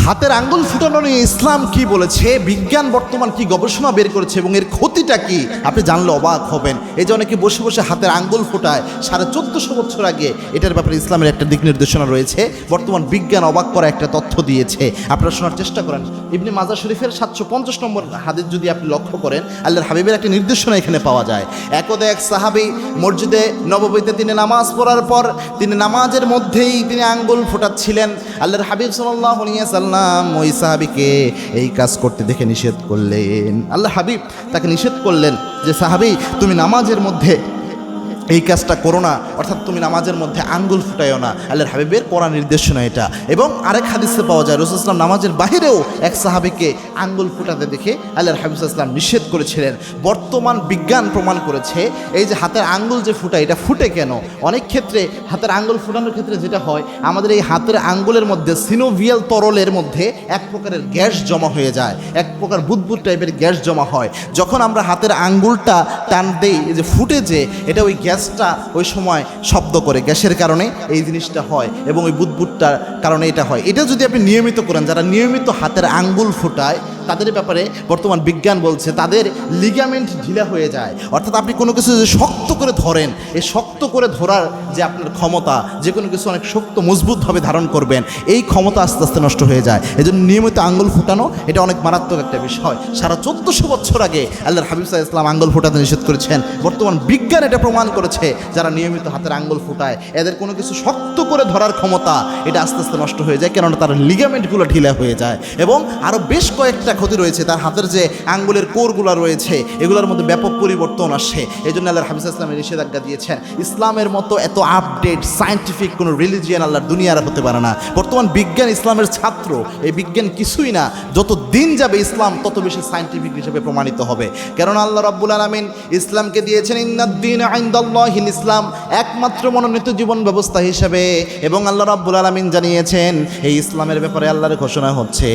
হাতের আঙ্গুল ফুটানো নিয়ে ইসলাম কি বলেছে, বিজ্ঞান বর্তমান কি গবেষণা বের করেছে এবং এর ক্ষতিটা কি আপনি জানলে অবাক হবেন। এই যে অনেকে বসে বসে হাতের আঙ্গুল ফোটায় 1450 বছর আগে এটার ব্যাপারে ইসলামের একটা দিক নির্দেশনা রয়েছে। বর্তমান বিজ্ঞান অবাক করা একটা তথ্য দিয়েছে, আপনারা শোনার চেষ্টা করেন। ইবনে মাজা শরীফের 750 নম্বর হাদিস যদি আপনি লক্ষ্য করেন, আল্লাহর হাবিবের একটা নির্দেশনা এখানে পাওয়া যায়। একদা এক সাহাবী মসজিদে নববীতে তিনি নামাজ পড়ার পর তিনি নামাজের মধ্যেই তিনি আঙ্গুল ফোটাচ্ছিলেন। আল্লাহর হাবিব সাল্লাল্লাহু আলাইহি ওয়াসাল্লাম ওই সাহাবীকে এই কাজ করতে দেখে নিষেধ করলেন। আল্লাহর হাবিব তাকে নিষেধ করলেন যে সাহাবী, তুমি নামাজের মধ্যে এই কাজটা করো না, অর্থাৎ তুমি নামাজের মধ্যে আঙ্গুল ফুটাইও না। আল্লাহর হাবিবের পড়া নির্দেশনা এটা। এবং আরেক হাদিসে পাওয়া যায় রাসূল সাল্লাল্লাহু নামাজের বাহিরেও এক সাহাবীকে আঙ্গুল ফুটাতে দেখে আল্লাহর হাবিব সাল্লাল্লাহু আলাইহি ওয়াসাল্লাম নিষেধ করেছিলেন। বর্তমান বিজ্ঞান প্রমাণ করেছে এই যে হাতের আঙ্গুল যে ফুটায়, এটা ফুটে কেন? অনেক ক্ষেত্রে হাতের আঙ্গুল ফুটানোর ক্ষেত্রে যেটা হয়, আমাদের এই হাতের আঙ্গুলের মধ্যে সিনোভিয়াল তরলের মধ্যে এক প্রকারের গ্যাস জমা হয়ে যায়, এক প্রকার বুদবুদ টাইপের গ্যাস জমা হয়। যখন আমরা হাতের আঙ্গুলটা টান দেই, এই যে ফুটে যে এটা ওই গ্যাসটা ওই সময় শব্দ করে, গ্যাসের কারণে এই জিনিসটা হয় এবং ওই বুদবুদটার কারণে এটা হয়। এটা যদি আপনি নিয়মিত করেন, যারা নিয়মিত হাতের আঙ্গুল ফুটায় তাদের ব্যাপারে বর্তমান বিজ্ঞান বলছে তাদের লিগামেন্ট ঢিলা হয়ে যায়। অর্থাৎ আপনি কোনো কিছু যদি শক্ত করে ধরেন, এই শক্ত করে ধরার যে আপনার ক্ষমতা, যে কোনো কিছু অনেক শক্ত মজবুতভাবে ধারণ করবেন, এই ক্ষমতা আস্তে আস্তে নষ্ট হয়ে যায়। এই জন্য নিয়মিত আঙ্গুল ফুটানো এটা অনেক মারাত্মক একটা বিষয়। 1450 বছর আগে আল্লাহর হাবিব সাল্লাল্লাহু আলাইহি ওয়াসাল্লাম আঙ্গুল ফুটাতে নিষেধ করেছেন। বর্তমান বিজ্ঞান এটা প্রমাণ করেছে যারা নিয়মিত হাতের আঙ্গুল ফুটায় এদের কোনো কিছু শক্ত করে ধরার ক্ষমতা এটা আস্তে আস্তে নষ্ট হয়ে যায়, কেননা তার লিগামেন্টগুলো ঢিলা হয়ে যায়। এবং আরও বেশ কয়েকটা ক্ষতি রয়েছে, তার হাতের যে আঙ্গুলের কোরগুলো রয়েছে এগুলোর মধ্যে ব্যাপক পরিবর্তন আসে। এই জন্য আল্লাহর হাবিব সাল্লাল্লাহু আলাইহি ওয়াসাল্লাম নিষেধাজ্ঞা দিয়েছেন। ইসলামের মতো এত আপডেট সায়েন্টিফিক কোনো রিলিজিয়ান আল্লাহর দুনিয়ার হতে পারে না। বর্তমান বিজ্ঞান ইসলামের ছাত্র, এই বিজ্ঞান কিছুই না। যত দিন যাবে ইসলাম তত বেশি সায়েন্টিফিক হিসেবে প্রমাণিত হবে, কেননা আল্লাহ রাব্বুল আলামিন ইসলামকে দিয়েছেন ইন্নাদ-দীন ইনদাল্লাহিল ইসলাম, একমাত্র মনোনীত জীবন ব্যবস্থা হিসেবে। এবং আল্লাহ রাব্বুল আলামিন জানিয়েছেন এই ইসলামের ব্যাপারে আল্লাহর ঘোষণা হচ্ছে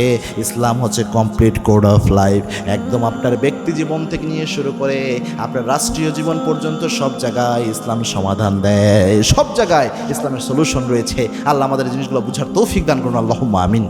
ইসলাম হচ্ছে কমপ্লিট কোড অফ লাইফ। একদম আপনার ব্যক্তি জীবন থেকে নিয়ে শুরু করে আপনার রাষ্ট্রীয় জীবন পর্যন্ত সব জায়গায় ইসলাম সমাধান দেয়, সব জায়গায় ইসলামের সলিউশন রয়েছে। আল্লাহ আমাদের জিনিসগুলো বুঝার তৌফিক দান করুন, আল্লাহুম্মা আমিন।